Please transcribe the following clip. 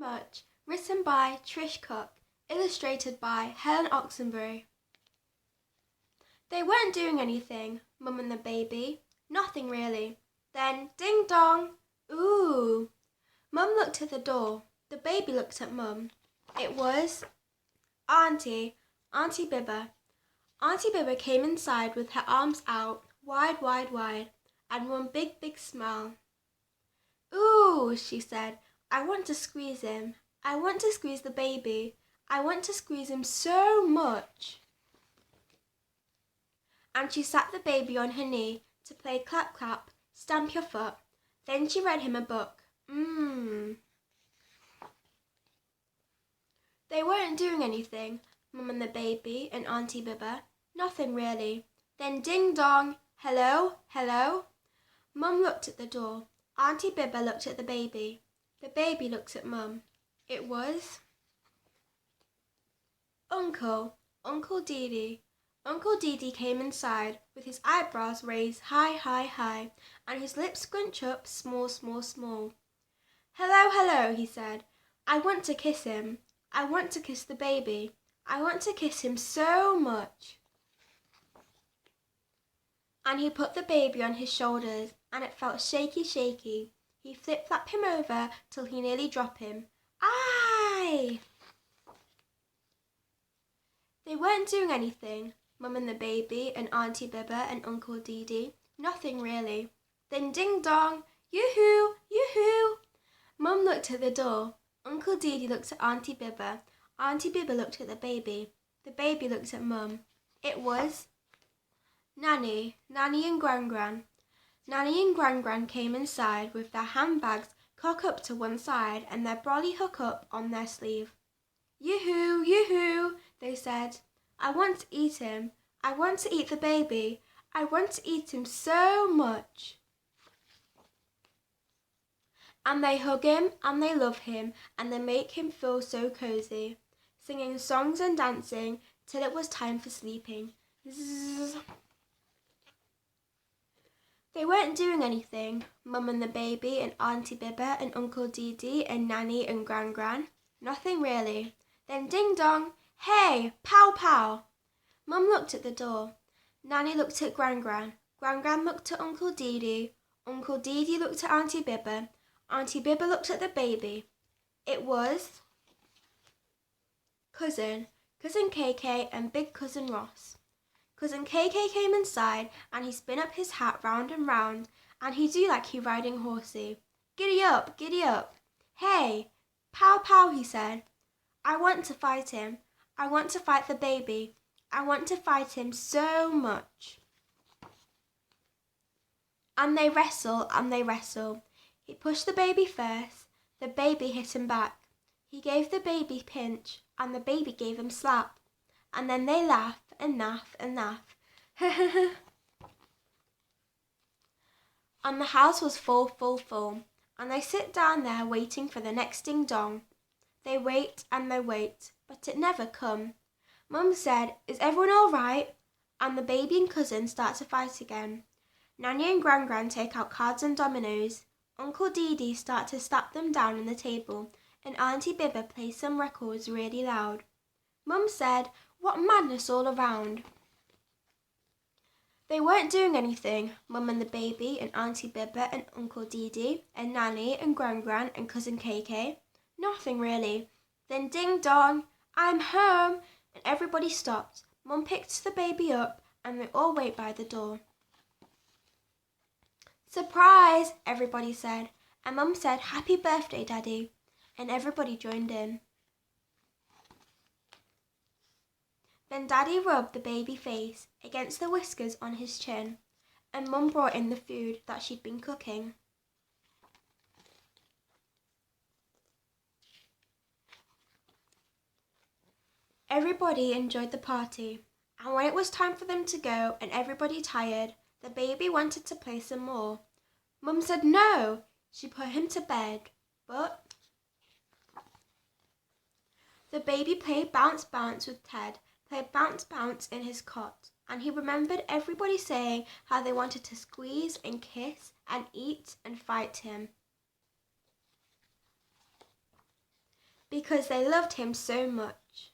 much. Written by Trish Cooke. Illustrated by Helen Oxenbury. They weren't doing anything, Mum and the baby. Nothing really. Then, ding dong! Ooh! Mum looked at the door. The baby looked at Mum. It was Auntie Bibber. Auntie Bibber came inside with her arms out, wide, wide, wide, and one big, big smile. Ooh, she said, I want to squeeze him. I want to squeeze the baby. I want to squeeze him so much. And she sat the baby on her knee to play clap, clap, stamp your foot. Then she read him a book. They weren't doing anything, Mum and the baby and Auntie Bibber. Nothing really. Then ding dong, hello, hello. Mum looked at the door. Auntie Bibber looked at the baby. The baby looked at Mum. It was Uncle Dee. Uncle Dee came inside with his eyebrows raised high, high, high, and his lips scrunched up small, small, small. Hello, hello, he said. I want to kiss him. I want to kiss the baby. I want to kiss him so much. And he put the baby on his shoulders, and it felt shaky, shaky. He flip-flapped him over till he nearly dropped him. Aye! They weren't doing anything, Mum and the baby and Auntie Bibber and Uncle Dee. Nothing really. Then ding dong, yoo-hoo, yoo-hoo. Mum looked at the door. Uncle Dee looked at Auntie Bibber. Auntie Bibber looked at the baby. The baby looked at Mum. It was Nanny and Gran. Nanny and Gran came inside with their handbags cocked up to one side and their brolly hook up on their sleeve. Yoo-hoo, yoo-hoo, they said. I want to eat him. I want to eat the baby. I want to eat him so much. And they hug him and they love him and they make him feel so cozy, singing songs and dancing till it was time for sleeping. Zzz. They weren't doing anything, Mum and the baby and Auntie Bibber and Uncle Dee and Nanny and Gran. Nothing really. Then ding dong, hey, pow pow. Mum looked at the door. Nanny looked at Gran. Gran looked at Uncle Dee. Uncle Dee looked at Auntie Bibber. Auntie Bibber looked at the baby. It was Cousin KK and Big Cousin Ross. Cousin KK came inside and he spun up his hat round and round and he do like he riding horsey. Giddy up, giddy up. Hey, pow pow, he said. I want to fight him. I want to fight the baby. I want to fight him so much. And they wrestle and they wrestle. He pushed the baby first. The baby hit him back. He gave the baby pinch and the baby gave him slap. And then they laugh and laugh and laugh. And the house was full. And they sit down there waiting for the next ding dong. They wait and they wait, but it never come. Mum said, is everyone all right? And the baby and cousin start to fight again. Nanny and Gran take out cards and dominoes. Uncle Dee start to slap them down on the table, and Auntie Bibber plays some records really loud. Mum said, what madness all around. They weren't doing anything, Mum and the baby and Auntie Bibber and Uncle Dee and Nanny and Gran and Cousin KK. Nothing really. Then ding dong, I'm home, and everybody stopped. Mum picked the baby up and they all wait by the door. Surprise, everybody said, and Mum said, happy birthday, Daddy, and everybody joined in. Then Daddy rubbed the baby face against the whiskers on his chin, and Mum brought in the food that she'd been cooking. Everybody enjoyed the party, and when it was time for them to go and everybody tired, the baby wanted to play some more. Mum said no, she put him to bed, but the baby played bounce bounce with Ted, played bounce bounce in his cot, and he remembered everybody saying how they wanted to squeeze and kiss and eat and fight him. because they loved him so much.